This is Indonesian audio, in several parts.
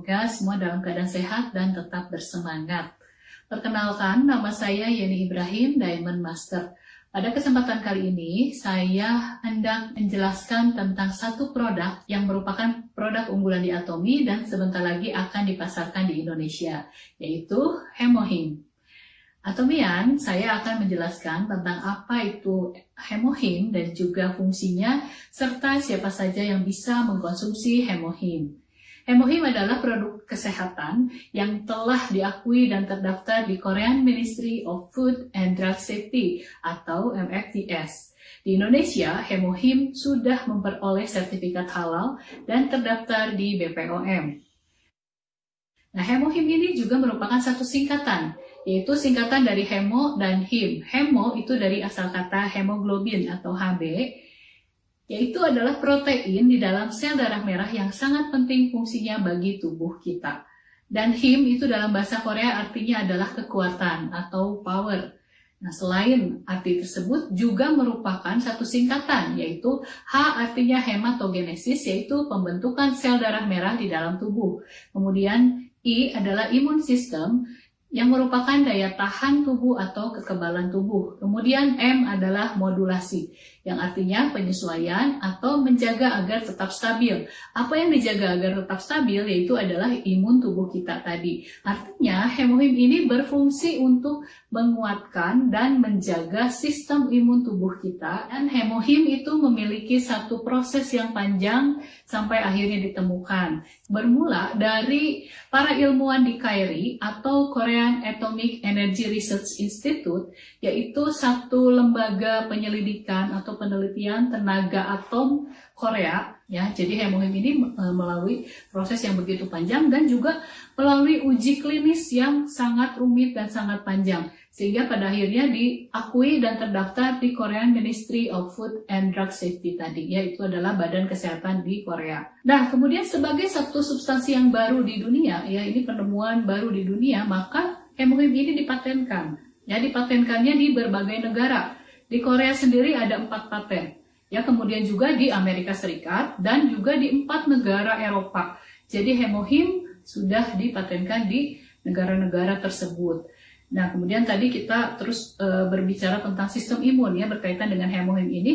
Semoga semua dalam keadaan sehat dan tetap bersemangat. Perkenalkan, nama saya Yeni Ibrahim, Diamond Master. Pada kesempatan kali ini, saya hendak menjelaskan tentang satu produk yang merupakan produk unggulan di Atomy dan sebentar lagi akan dipasarkan di Indonesia, yaitu Hemohim. Atomian, saya akan menjelaskan tentang apa itu Hemohim dan juga fungsinya, serta siapa saja yang bisa mengkonsumsi Hemohim. Hemohim adalah produk kesehatan yang telah diakui dan terdaftar di Korean Ministry of Food and Drug Safety atau MFDS. Di Indonesia, Hemohim sudah memperoleh sertifikat halal dan terdaftar di BPOM. Nah, Hemohim ini juga merupakan satu singkatan, yaitu singkatan dari hemo dan him. Hemo itu dari asal kata hemoglobin atau Hb, yaitu adalah protein di dalam sel darah merah yang sangat penting fungsinya bagi tubuh kita. Dan him itu dalam bahasa Korea artinya adalah kekuatan atau power. Nah, selain arti tersebut juga merupakan satu singkatan, yaitu H artinya hematogenesis, yaitu pembentukan sel darah merah di dalam tubuh. Kemudian I adalah imun sistem, yang merupakan daya tahan tubuh atau kekebalan tubuh. Kemudian M adalah modulasi, yang artinya penyesuaian atau menjaga agar tetap stabil. Apa yang dijaga agar tetap stabil yaitu adalah imun tubuh kita tadi. Artinya Hemohim ini berfungsi untuk menguatkan dan menjaga sistem imun tubuh kita. Dan Hemohim itu memiliki satu proses yang panjang sampai akhirnya ditemukan. Bermula dari para ilmuwan di KAIRI atau Korean Atomic Energy Research Institute, yaitu satu lembaga penyelidikan atau penelitian tenaga atom Korea. Ya, jadi Hemohim ini melalui proses yang begitu panjang dan juga melalui uji klinis yang sangat rumit dan sangat panjang, sehingga pada akhirnya diakui dan terdaftar di Korean Ministry of Food and Drug Safety tadi, yaitu adalah Badan Kesehatan di Korea. Nah, kemudian sebagai satu substansi yang baru di dunia, ya ini penemuan baru di dunia, maka Hemohim ini dipatenkan. Ya, dipatenkannya di berbagai negara. Di Korea sendiri ada 4 paten. Ya, kemudian juga di Amerika Serikat dan juga di 4 negara Eropa. Jadi Hemohim sudah dipatenkan di negara-negara tersebut. Nah, kemudian tadi kita terus berbicara tentang sistem imun ya berkaitan dengan Hemohim ini.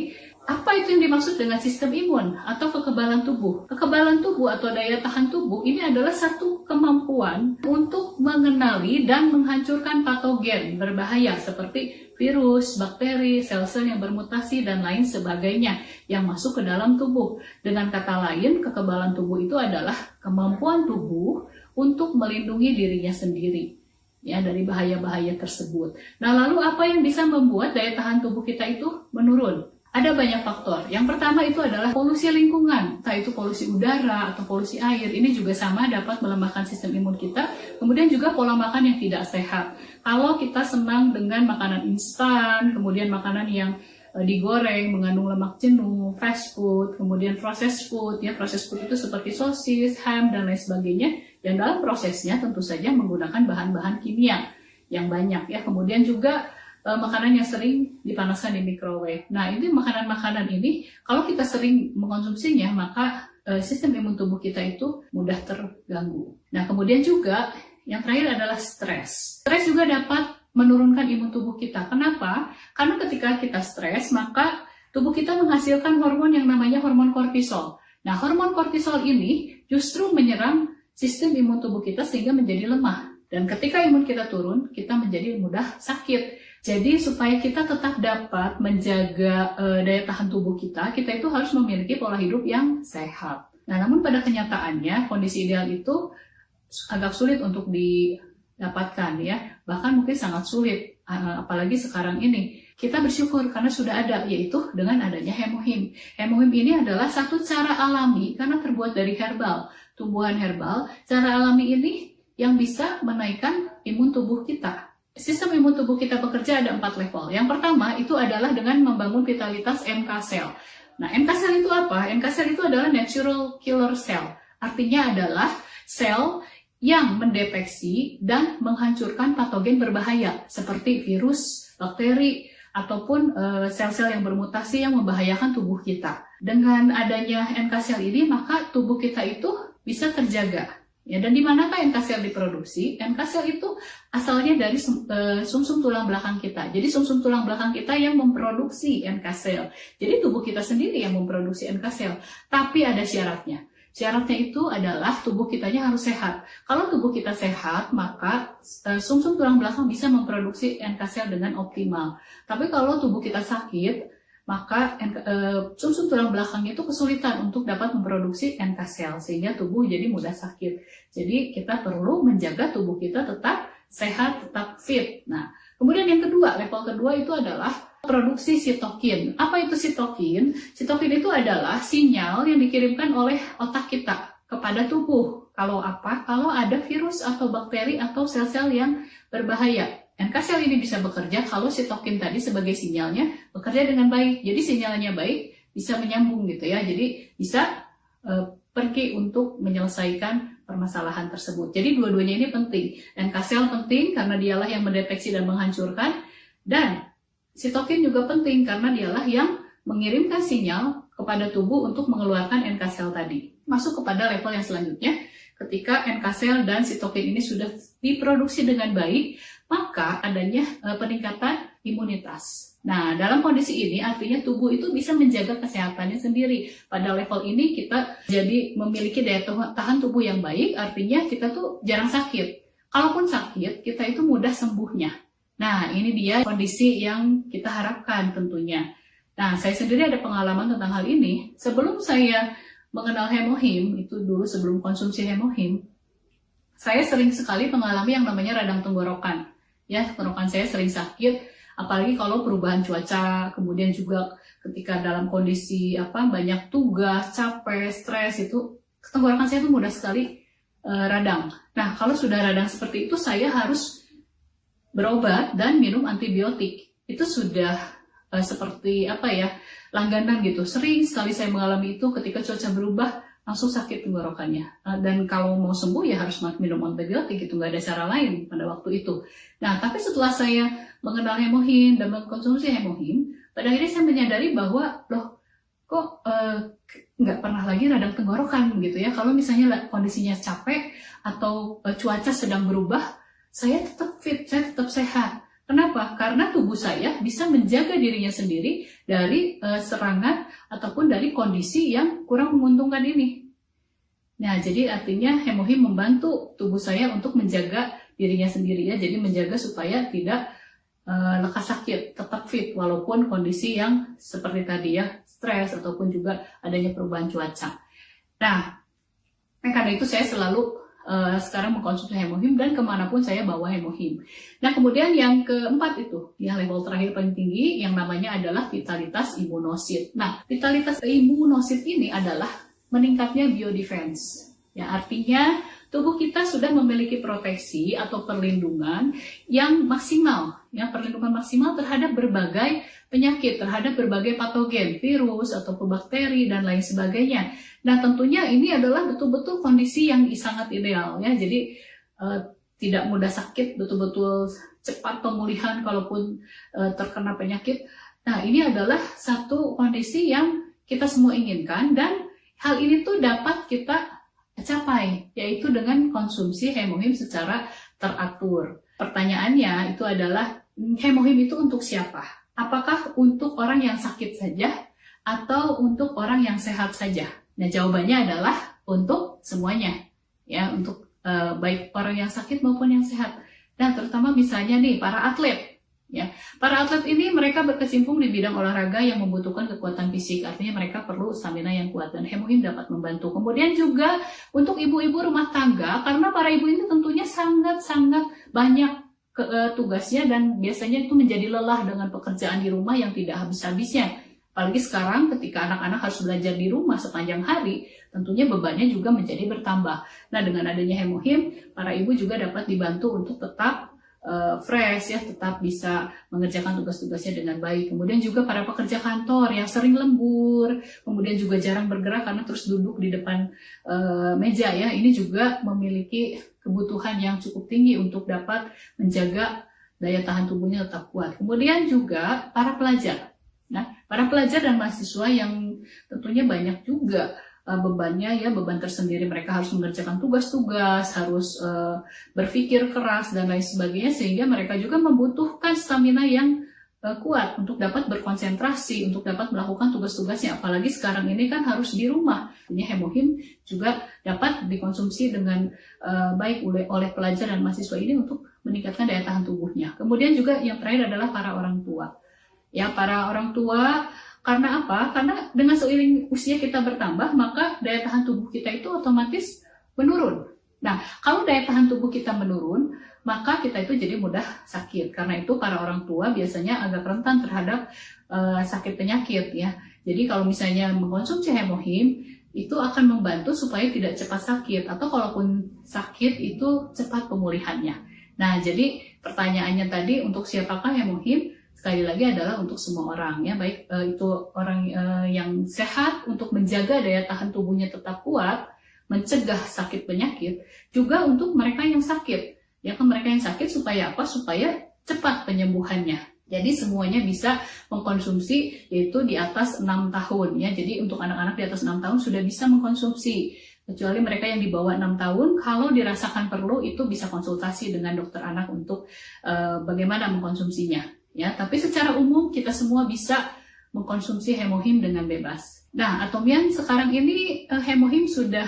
Apa itu yang dimaksud dengan sistem imun atau kekebalan tubuh? Kekebalan tubuh atau daya tahan tubuh ini adalah satu kemampuan untuk mengenali dan menghancurkan patogen berbahaya seperti virus, bakteri, sel-sel yang bermutasi, dan lain sebagainya yang masuk ke dalam tubuh. Dengan kata lain, kekebalan tubuh itu adalah kemampuan tubuh untuk melindungi dirinya sendiri ya dari bahaya-bahaya tersebut. Nah, lalu apa yang bisa membuat daya tahan tubuh kita itu menurun? Ada banyak faktor. Yang pertama itu adalah polusi lingkungan, entah itu polusi udara atau polusi air. Ini juga sama dapat melemahkan sistem imun kita. Kemudian juga pola makan yang tidak sehat. Kalau kita senang dengan makanan instan, kemudian makanan yang digoreng, mengandung lemak jenuh, fast food, kemudian processed food. Ya, processed food itu seperti sosis, ham, dan lain sebagainya. Yang dalam prosesnya tentu saja menggunakan bahan-bahan kimia yang banyak. Ya, kemudian juga makanan yang sering dipanaskan di microwave. Nah, ini makanan-makanan ini kalau kita sering mengkonsumsinya, maka sistem imun tubuh kita itu mudah terganggu. Nah, kemudian juga yang terakhir adalah stres. Stres juga dapat menurunkan imun tubuh kita. Kenapa? Karena ketika kita stres, maka tubuh kita menghasilkan hormon yang namanya hormon kortisol. Nah, hormon kortisol ini justru menyerang sistem imun tubuh kita sehingga menjadi lemah. Dan ketika imun kita turun, kita menjadi mudah sakit. Jadi supaya kita tetap dapat menjaga daya tahan tubuh kita itu harus memiliki pola hidup yang sehat. Nah, namun pada kenyataannya kondisi ideal itu agak sulit untuk didapatkan ya. Bahkan mungkin sangat sulit, apalagi sekarang ini. Kita bersyukur karena sudah ada, yaitu dengan adanya Hemohim. Hemohim ini adalah satu cara alami karena terbuat dari herbal, tumbuhan herbal. Cara alami ini yang bisa menaikkan imun tubuh kita. Sistem imun tubuh kita bekerja ada 4 level. Yang pertama itu adalah dengan membangun vitalitas NK cell. Nah, NK cell itu apa? NK cell itu adalah natural killer cell. Artinya adalah sel yang mendeteksi dan menghancurkan patogen berbahaya seperti virus, bakteri, ataupun sel-sel yang bermutasi yang membahayakan tubuh kita. Dengan adanya NK cell ini, maka tubuh kita itu bisa terjaga. Ya, dan di manakah NK sel diproduksi? NK sel itu asalnya dari sumsum tulang belakang kita. Jadi sumsum tulang belakang kita yang memproduksi NK sel. Jadi tubuh kita sendiri yang memproduksi NK sel. Tapi ada syaratnya. Syaratnya itu adalah tubuh kitanya harus sehat. Kalau tubuh kita sehat, maka sumsum tulang belakang bisa memproduksi NK sel dengan optimal. Tapi kalau tubuh kita sakit, maka sumsum tulang belakang itu kesulitan untuk dapat memproduksi NK sel, sehingga tubuh jadi mudah sakit. Jadi kita perlu menjaga tubuh kita tetap sehat, tetap fit. Nah, kemudian yang kedua, level kedua itu adalah produksi sitokin. Apa itu sitokin? Sitokin itu adalah sinyal yang dikirimkan oleh otak kita kepada tubuh. Kalau apa? Kalau ada virus atau bakteri atau sel-sel yang berbahaya. NK sel ini bisa bekerja kalau sitokin tadi sebagai sinyalnya bekerja dengan baik. Jadi sinyalnya baik, bisa menyambung gitu ya. Jadi bisa pergi untuk menyelesaikan permasalahan tersebut. Jadi dua-duanya ini penting. NK sel penting karena dialah yang mendeteksi dan menghancurkan, dan sitokin juga penting karena dialah yang mengirimkan sinyal kepada tubuh untuk mengeluarkan NK sel tadi. Masuk kepada level yang selanjutnya, ketika NK sel dan sitokin ini sudah diproduksi dengan baik, maka adanya peningkatan imunitas. Nah, dalam kondisi ini artinya tubuh itu bisa menjaga kesehatannya sendiri. Pada level ini kita jadi memiliki daya tahan tubuh yang baik, artinya kita tuh jarang sakit. Kalaupun sakit, kita itu mudah sembuhnya. Nah, ini dia kondisi yang kita harapkan tentunya. Nah, saya sendiri ada pengalaman tentang hal ini. Sebelum saya mengenal hemohim, itu dulu sebelum konsumsi hemohim, saya sering sekali mengalami yang namanya radang tenggorokan. Ya, tenggorokan saya sering sakit, apalagi kalau perubahan cuaca, kemudian juga ketika dalam kondisi banyak tugas, capek, stres, itu tenggorokan saya itu mudah sekali radang. Nah, kalau sudah radang seperti itu, saya harus berobat dan minum antibiotik. Itu sudah seperti langganan gitu. Sering sekali saya mengalami itu ketika cuaca berubah, langsung sakit tenggorokannya. Dan kalau mau sembuh ya harus minum antibiotik, gitu, nggak ada cara lain pada waktu itu. Nah, tapi setelah saya mengenal hemohim dan mengkonsumsi hemohim, pada akhirnya saya menyadari bahwa kok nggak pernah lagi radang tenggorokan gitu ya. Kalau misalnya kondisinya capek atau cuaca sedang berubah, saya tetap fit, saya tetap sehat. Kenapa? Karena tubuh saya bisa menjaga dirinya sendiri dari serangan ataupun dari kondisi yang kurang menguntungkan ini. Nah, jadi artinya hemohim membantu tubuh saya untuk menjaga dirinya sendiri ya. Jadi menjaga supaya tidak lekas sakit, tetap fit walaupun kondisi yang seperti tadi ya, stres ataupun juga adanya perubahan cuaca. Nah, karena itu saya selalu sekarang mengkonsumsi hemohim dan kemanapun saya bawa hemohim. Nah, kemudian yang keempat itu, ya level terakhir paling tinggi yang namanya adalah vitalitas imunosit. Nah, vitalitas imunosit ini adalah meningkatnya biodefense. Ya, artinya tubuh kita sudah memiliki proteksi atau perlindungan yang maksimal, ya, perlindungan maksimal terhadap berbagai penyakit, terhadap berbagai patogen, virus atau bakteri dan lain sebagainya. Nah, tentunya ini adalah betul-betul kondisi yang sangat ideal ya. Jadi tidak mudah sakit, betul-betul cepat pemulihan kalaupun terkena penyakit. Nah, ini adalah satu kondisi yang kita semua inginkan dan hal ini tuh dapat kita capai, yaitu dengan konsumsi hemohim secara teratur. Pertanyaannya itu adalah, hemohim itu untuk siapa? Apakah untuk orang yang sakit saja atau untuk orang yang sehat saja? Nah, jawabannya adalah untuk semuanya, ya, untuk baik orang yang sakit maupun yang sehat. Nah, terutama misalnya nih para atlet, ya, para atlet ini mereka berkecimpung di bidang olahraga yang membutuhkan kekuatan fisik, artinya mereka perlu stamina yang kuat dan hemohim dapat membantu. Kemudian juga untuk ibu-ibu rumah tangga, karena para ibu ini tentunya sangat-sangat banyak tugasnya dan biasanya itu menjadi lelah dengan pekerjaan di rumah yang tidak habis-habisnya. Apalagi sekarang ketika anak-anak harus belajar di rumah sepanjang hari, tentunya bebannya juga menjadi bertambah. Nah, dengan adanya hemohim, para ibu juga dapat dibantu untuk tetap fresh ya, tetap bisa mengerjakan tugas-tugasnya dengan baik. Kemudian juga para pekerja kantor yang sering lembur, kemudian juga jarang bergerak karena terus duduk di depan meja ya, ini juga memiliki kebutuhan yang cukup tinggi untuk dapat menjaga daya tahan tubuhnya tetap kuat. Kemudian juga para pelajar. Nah, para pelajar dan mahasiswa yang tentunya banyak juga bebannya ya, beban tersendiri, mereka harus mengerjakan tugas-tugas, harus berpikir keras dan lain sebagainya, sehingga mereka juga membutuhkan stamina yang kuat untuk dapat berkonsentrasi, untuk dapat melakukan tugas-tugasnya. Apalagi sekarang ini kan harus di rumah. Ini hemohim juga dapat dikonsumsi dengan baik oleh pelajar dan mahasiswa ini untuk meningkatkan daya tahan tubuhnya. Kemudian juga yang terakhir adalah para orang tua. Ya, para orang tua, karena apa? Karena dengan seiring usia kita bertambah, maka daya tahan tubuh kita itu otomatis menurun. Nah, kalau daya tahan tubuh kita menurun, maka kita itu jadi mudah sakit. Karena itu para orang tua biasanya agak rentan terhadap sakit penyakit ya. Jadi kalau misalnya mengkonsumsi hemohim, itu akan membantu supaya tidak cepat sakit, atau kalaupun sakit itu cepat pemulihannya. Nah, jadi pertanyaannya tadi, untuk siapakah hemohim? Sekali lagi adalah untuk semua orang ya, baik itu orang yang sehat untuk menjaga daya tahan tubuhnya tetap kuat, mencegah sakit penyakit, juga untuk mereka yang sakit. Ya kan, mereka yang sakit supaya apa? Supaya cepat penyembuhannya. Jadi semuanya bisa mengkonsumsi, yaitu di atas 6 tahun ya. Jadi untuk anak-anak di atas 6 tahun sudah bisa mengkonsumsi. Kecuali mereka yang di bawah 6 tahun, kalau dirasakan perlu itu bisa konsultasi dengan dokter anak untuk bagaimana mengkonsumsinya. Ya, tapi secara umum kita semua bisa mengkonsumsi hemohim dengan bebas. Nah, Atomian sekarang ini hemohim sudah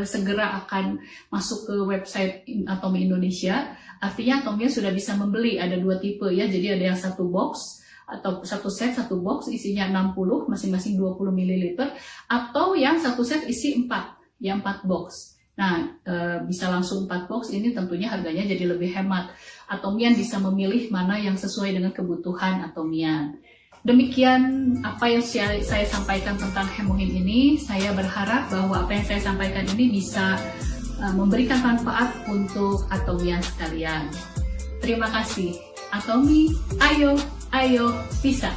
segera akan masuk ke website Atomi Indonesia. Artinya Atomian sudah bisa membeli, ada 2 tipe ya. Jadi ada yang 1 box atau 1 set 1 box isinya 60, masing-masing 20 ml, atau yang 1 set isi 4, yang 4 box. Nah, bisa langsung 4 box, ini tentunya harganya jadi lebih hemat. Atomian bisa memilih mana yang sesuai dengan kebutuhan Atomian. Demikian apa yang saya sampaikan tentang hemohim ini. Saya berharap bahwa apa yang saya sampaikan ini bisa memberikan manfaat untuk Atomian sekalian. Terima kasih. Atomi, ayo bisa.